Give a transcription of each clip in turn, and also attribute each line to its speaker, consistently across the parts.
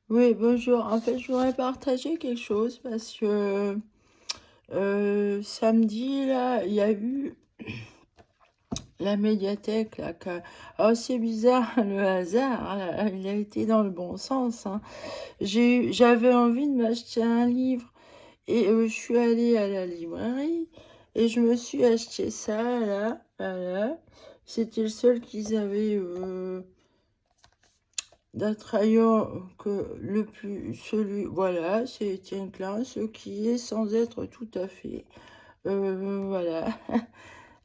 Speaker 1: Oui, bonjour. En fait, je voudrais partager quelque chose parce que samedi, là, il y a eu la médiathèque. Là, oh, c'est bizarre, le hasard, là, il a été dans le bon sens, hein. J'avais envie de m'acheter un livre et je suis allée à la librairie et je me suis acheté ça, là, voilà. C'était le seul qu'ils avaient d'attrayant que le plus celui voilà, c'est Étienne Klein, ce qui est sans être tout à fait, voilà.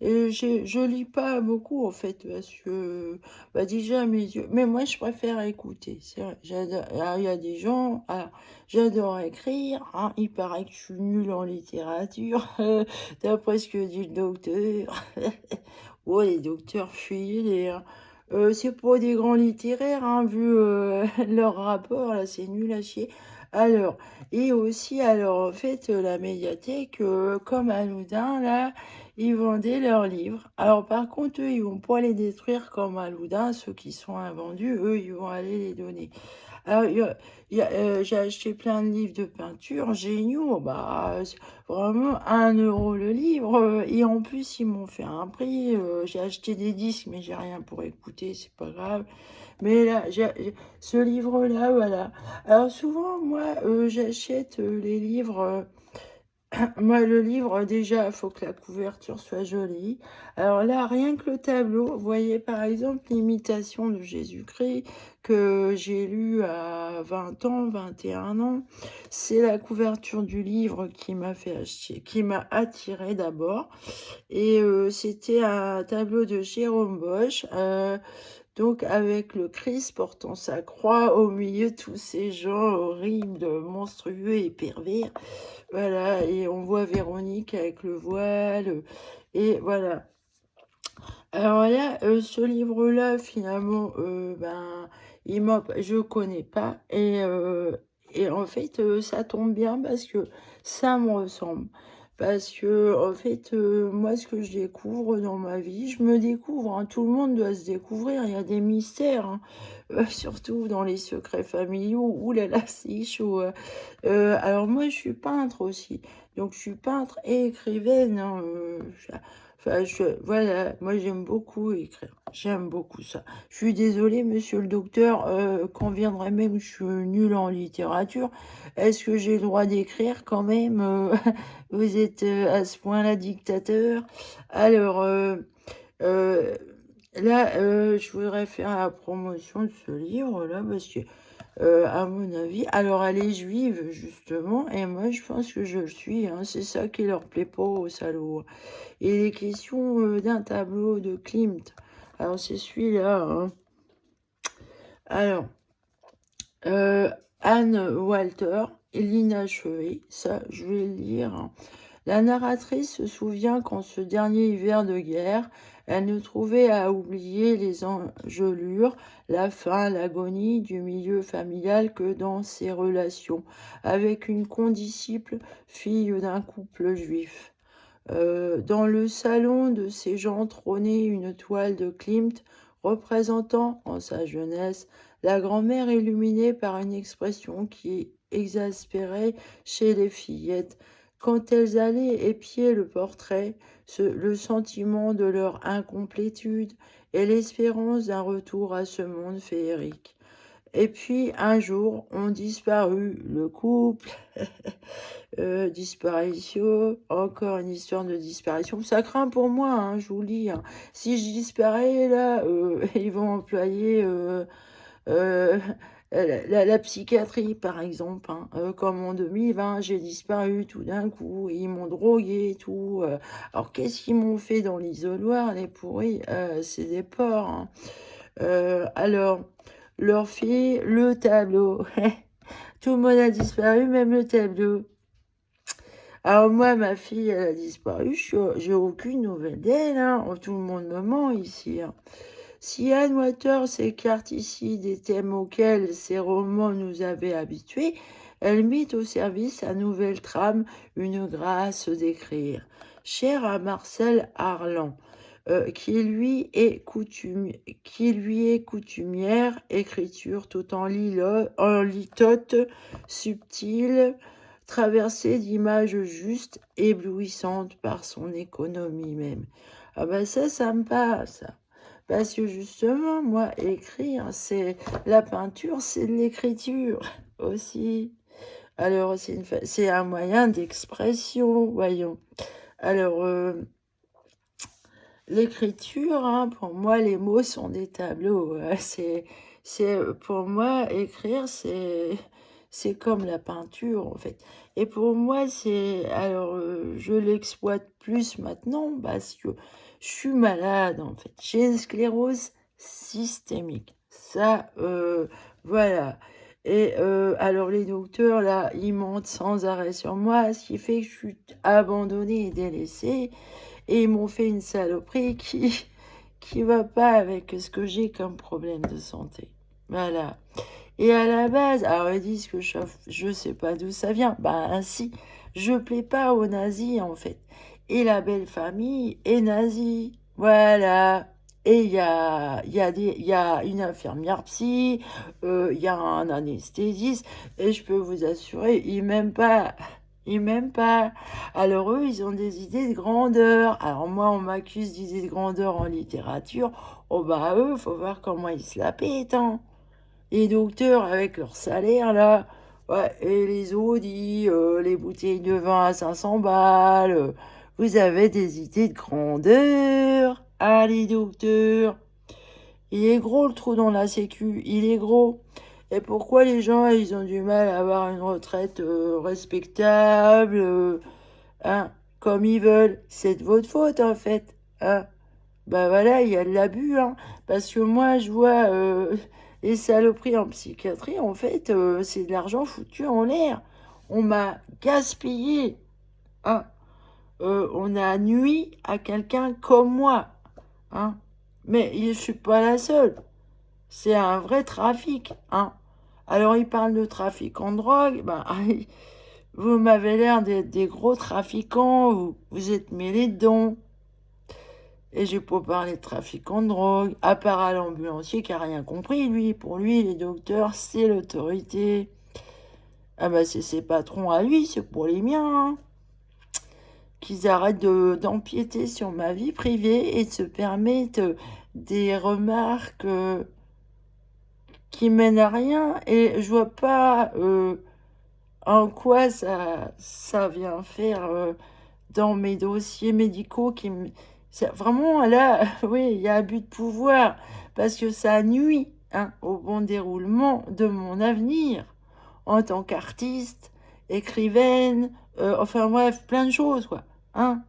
Speaker 1: Et je lis pas beaucoup en fait parce que, bah, déjà mes yeux mais moi je préfère écouter, c'est vrai. J'adore alors il y a des gens alors j'adore écrire, hein, il paraît que je suis nulle en littérature, d'après ce que dit le docteur. Ouais, les docteurs fuient, c'est pas des grands littéraires, hein, vu leur rapport, là, c'est nul à chier. Alors, et aussi, alors, en fait, la médiathèque, comme à Loudun, là, ils vendaient leurs livres. Alors, par contre, eux, ils vont pas les détruire comme à Loudun, ceux qui sont invendus, eux, ils vont aller les donner. Alors, j'ai acheté plein de livres de peinture géniaux, bah, c'est vraiment 1 € le livre. Et en plus, ils m'ont fait un prix. J'ai acheté des disques, mais j'ai rien pour écouter, c'est pas grave. Mais là, ce livre-là, voilà. Alors souvent, moi, j'achète les livres. Moi, le livre, déjà, il faut que la couverture soit jolie. Alors là, rien que le tableau, vous voyez par exemple l'imitation de Jésus-Christ que j'ai lu à 20 ans, 21 ans. C'est la couverture du livre qui m'a fait acheter, qui m'a attiré d'abord. Et c'était un tableau de Jérôme Bosch. Donc avec le Christ portant sa croix au milieu de tous ces gens horribles, monstrueux et pervers. Voilà, et on voit Véronique avec le voile, et voilà. Alors là, ce livre-là, finalement, ben, je connais pas, et en fait, ça tombe bien parce que ça me ressemble. Parce que, en fait, moi, ce que je découvre dans ma vie, je me découvre, hein, tout le monde doit se découvrir, il y a des mystères, hein, surtout dans les secrets familiaux. Ouh là là, c'est chaud. Alors moi, je suis peintre aussi. Donc je suis peintre et écrivaine, hein, enfin, voilà, moi j'aime beaucoup écrire. J'aime beaucoup ça. Je suis désolée, monsieur le docteur, qu'on viendrait même que je suis nulle en littérature. Est-ce que j'ai le droit d'écrire quand même? Vous êtes à ce point-là dictateur. Alors, euh, là, je voudrais faire la promotion de ce livre-là parce que à mon avis. Alors, elle est juive, justement, et moi, je pense que je le suis, hein. C'est ça qui leur plaît pas aux salauds. Et les questions d'un tableau de Klimt. Alors, c'est celui-là, hein. Alors, euh, Anne Walter, l'inachevé, ça, je vais le lire, hein. La narratrice se souvient qu'en ce dernier hiver de guerre, elle ne trouvait à oublier les engelures, la faim, l'agonie du milieu familial que dans ses relations avec une condisciple fille d'un couple juif. Dans le salon de ces gens trônait une toile de Klimt représentant, en sa jeunesse, la grand-mère illuminée par une expression qui exaspérait chez les fillettes. Quand elles allaient épier le portrait, le sentiment de leur incomplétude et l'espérance d'un retour à ce monde féerique. Et puis, un jour, ont disparu le couple, disparition, encore une histoire de disparition. Ça craint pour moi, hein, je vous le dis, hein. Si je disparais, là, ils vont employer euh, la psychiatrie, par exemple, hein. Comme en 2020, j'ai disparu tout d'un coup, ils m'ont drogué et tout. Alors, qu'est-ce qu'ils m'ont fait dans l'isoloir, les pourris? C'est des porcs, hein. Alors, leur fille, le tableau. Tout le monde a disparu, même le tableau. Alors moi, ma fille, elle a disparu, j'ai aucune nouvelle d'elle, hein. Oh, tout le monde me ment ici, hein. Si Anne Waters s'écarte ici des thèmes auxquels ses romans nous avaient habitués, elle mit au service sa nouvelle trame une grâce d'écrire. Chère à Marcel Harlan, qui lui est coutumière, écriture tout en litote, subtile, traversée d'images justes, éblouissantes par son économie même. Ah ben ça me parle, ça. Parce que justement, moi, écrire, c'est la peinture, c'est de l'écriture aussi. Alors, c'est un moyen d'expression, voyons. Alors, l'écriture, hein, pour moi, les mots sont des tableaux. Pour moi, écrire, c'est comme la peinture, en fait. Et pour moi, je l'exploite plus maintenant parce que je suis malade, en fait. J'ai une sclérose systémique. Ça, voilà. Et alors, les docteurs, là, ils mentent sans arrêt sur moi, ce qui fait que je suis abandonnée et délaissée. Et ils m'ont fait une saloperie qui va pas avec ce que j'ai comme problème de santé. Voilà. Et à la base, alors ils disent que je sais pas d'où ça vient. Ben ainsi, je plais pas aux nazis en fait. Et la belle famille est nazie. Voilà. Et il y a une infirmière psy, il y a un anesthésiste, et je peux vous assurer, ils m'aiment pas. Ils m'aiment pas. Alors eux, ils ont des idées de grandeur. Alors moi, on m'accuse d'idées de grandeur en littérature. Oh bah eux, faut voir comment ils se la pètent, hein. Les docteurs avec leur salaire là, ouais, et les Audi, les bouteilles de vin à 500 balles, vous avez des idées de grandeur. Ah les docteurs, il est gros le trou dans la sécu, il est gros. Et pourquoi les gens ils ont du mal à avoir une retraite respectable, hein, comme ils veulent? C'est de votre faute en fait, hein. Bah voilà, il y a de l'abus, hein. Parce que moi, je vois les saloperies en psychiatrie, en fait, c'est de l'argent foutu en l'air. On m'a gaspillé, hein. On a nui à quelqu'un comme moi, hein. Mais je suis pas la seule. C'est un vrai trafic, hein. Alors, il parle de trafic en drogue, ben, vous m'avez l'air d'être des gros trafiquants, vous êtes mêlés dedans. Et j'ai pas parlé de trafiquants de drogue, à part à l'ambulancier qui a rien compris, lui. Pour lui, les docteurs, c'est l'autorité. Ah bah c'est ses patrons à lui, c'est pour les miens, hein. Qu'ils arrêtent d'empiéter sur ma vie privée et de se permettre des remarques qui mènent à rien. Et je vois pas en quoi ça vient faire dans mes dossiers médicaux vraiment, là, oui, il y a abus de pouvoir, parce que ça nuit, hein, au bon déroulement de mon avenir en tant qu'artiste, écrivaine, enfin bref, plein de choses, quoi, hein.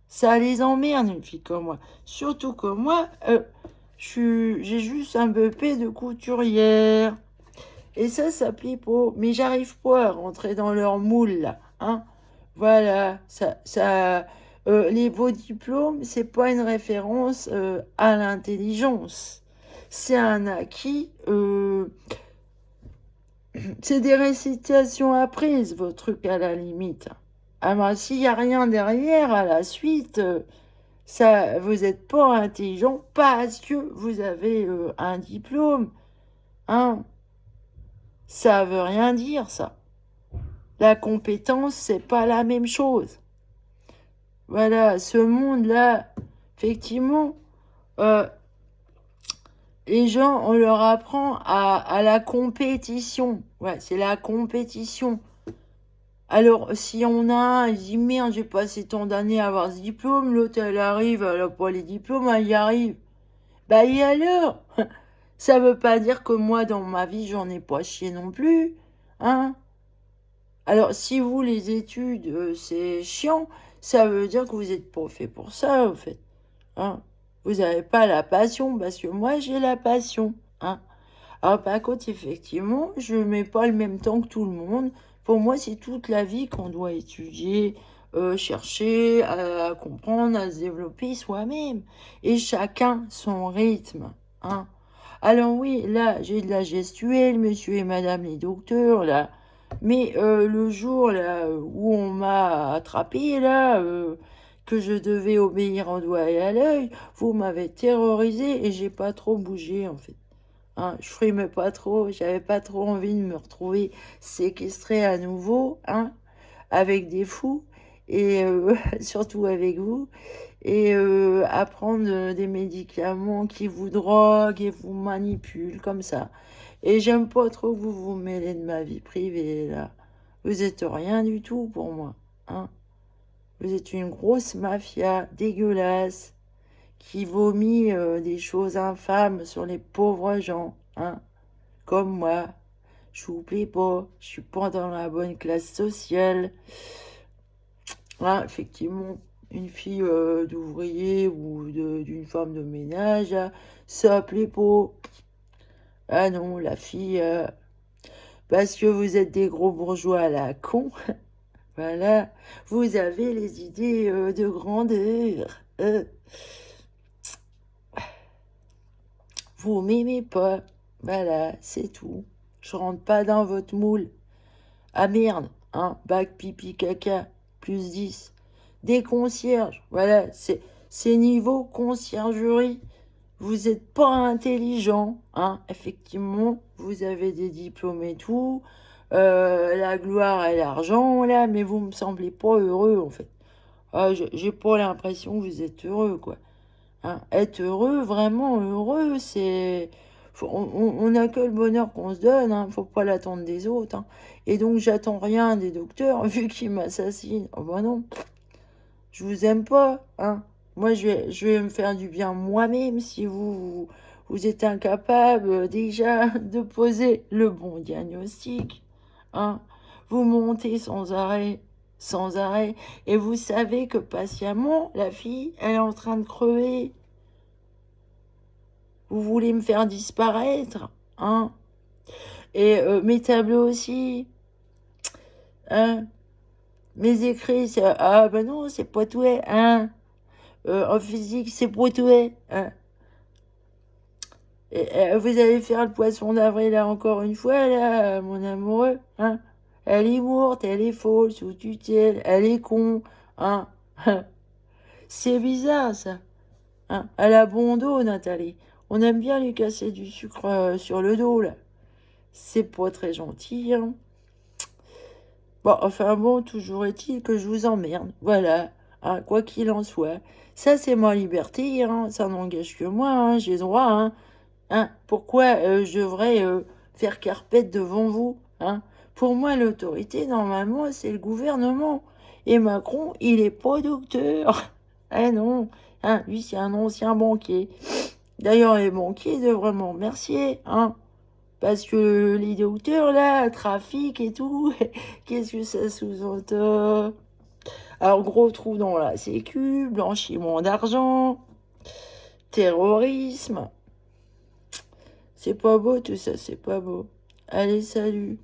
Speaker 1: Ça les emmerde, une fille comme moi. Surtout que moi, j'ai juste un BEP de couturière. Et ça plaît pas. Mais j'arrive pas à rentrer dans leur moule, là, hein. Voilà, les beaux diplômes, c'est pas une référence à l'intelligence. C'est un acquis, c'est des récitations apprises, vos trucs à la limite. Ah ben, s'il y a rien derrière à la suite, ça, vous n'êtes pas intelligent parce que vous avez un diplôme, hein. Ça veut rien dire, ça. La compétence, c'est pas la même chose. Voilà, ce monde-là, effectivement, euh, les gens, on leur apprend à la compétition. Ouais, c'est la compétition. Alors, si on a un, il dit merde, j'ai passé tant d'années à avoir ce diplôme, l'autre, elle arrive, elle n'a pas les diplômes, elle y arrive. Bah, et alors? Ça veut pas dire que moi, dans ma vie, j'en ai pas chié non plus, hein? Alors, si vous, les études, c'est chiant, ça veut dire que vous n'êtes pas fait pour ça, en fait, hein. Vous n'avez pas la passion, parce que moi, j'ai la passion, hein. Alors, par contre, effectivement, je mets pas le même temps que tout le monde. Pour moi, c'est toute la vie qu'on doit étudier, chercher à comprendre, à se développer soi-même. Et chacun son rythme, hein. Alors oui, là, j'ai de la gestuelle, monsieur et madame les docteurs, là. Mais le jour là où on m'a attrapé là, que je devais obéir en doigt et à l'œil, vous m'avez terrorisé et j'ai pas trop bougé, en fait. Hein, je frimais pas trop, j'avais pas trop envie de me retrouver séquestrée à nouveau, hein, avec des fous, et surtout avec vous, et à prendre des médicaments qui vous droguent et vous manipulent comme ça. Et j'aime pas trop que vous vous mêlez de ma vie privée, là. Vous êtes rien du tout pour moi, hein. Vous êtes une grosse mafia dégueulasse qui vomit des choses infâmes sur les pauvres gens, hein, comme moi. Je vous plais pas, je suis pas dans la bonne classe sociale. Hein, effectivement, une fille d'ouvrier ou d'une femme de ménage, ça plaît pas. Ah non, la fille, parce que vous êtes des gros bourgeois à la con, voilà, vous avez les idées de grandeur. Vous m'aimez pas, voilà, c'est tout. Je rentre pas dans votre moule. Ah merde, hein, bac pipi caca, plus 10. Des concierges, voilà, c'est niveau conciergerie. Vous n'êtes pas intelligent, hein, effectivement, vous avez des diplômes et tout, la gloire et l'argent, là, mais vous me semblez pas heureux, en fait. Ah, j'ai pas l'impression que vous êtes heureux, quoi. Hein, être heureux, vraiment heureux, c'est... On n'a que le bonheur qu'on se donne, hein, faut pas l'attendre des autres. Hein. Et donc j'attends rien des docteurs vu qu'ils m'assassinent. Oh bah non, je vous aime pas. Hein. Moi je vais me faire du bien moi-même si vous êtes incapable déjà de poser le bon diagnostic. Hein. Vous montez sans arrêt, et vous savez que patiemment, la fille, elle est en train de crever. Vous voulez me faire disparaître, hein? Et mes tableaux aussi, hein? Mes écrits, ah ben non, c'est Poitouet, hein? En physique, c'est Poitouet, hein? Et, vous allez faire le poisson d'avril là encore une fois, là, mon amoureux, hein? Elle est morte, elle est fausse, sous tutelle, elle est con, hein? C'est bizarre, ça. Hein? Elle a bon dos, Nathalie. On aime bien lui casser du sucre sur le dos, là. C'est pas très gentil, hein. Bon, enfin bon, toujours est-il que je vous emmerde. Voilà, hein, quoi qu'il en soit. Ça, c'est ma liberté, hein. Ça n'engage que moi, hein. J'ai droit, hein. Hein. Pourquoi je devrais faire carpette devant vous, hein? Pour moi, l'autorité, normalement, c'est le gouvernement. Et Macron, il est pas docteur. Ah non, hein, lui, c'est un ancien banquier. D'ailleurs, les banquiers devraient m'en remercier, hein. Parce que les docteurs, là, trafic et tout, qu'est-ce que ça sous-entend? Alors, gros trou dans la sécu, blanchiment d'argent, terrorisme. C'est pas beau tout ça, c'est pas beau. Allez, salut.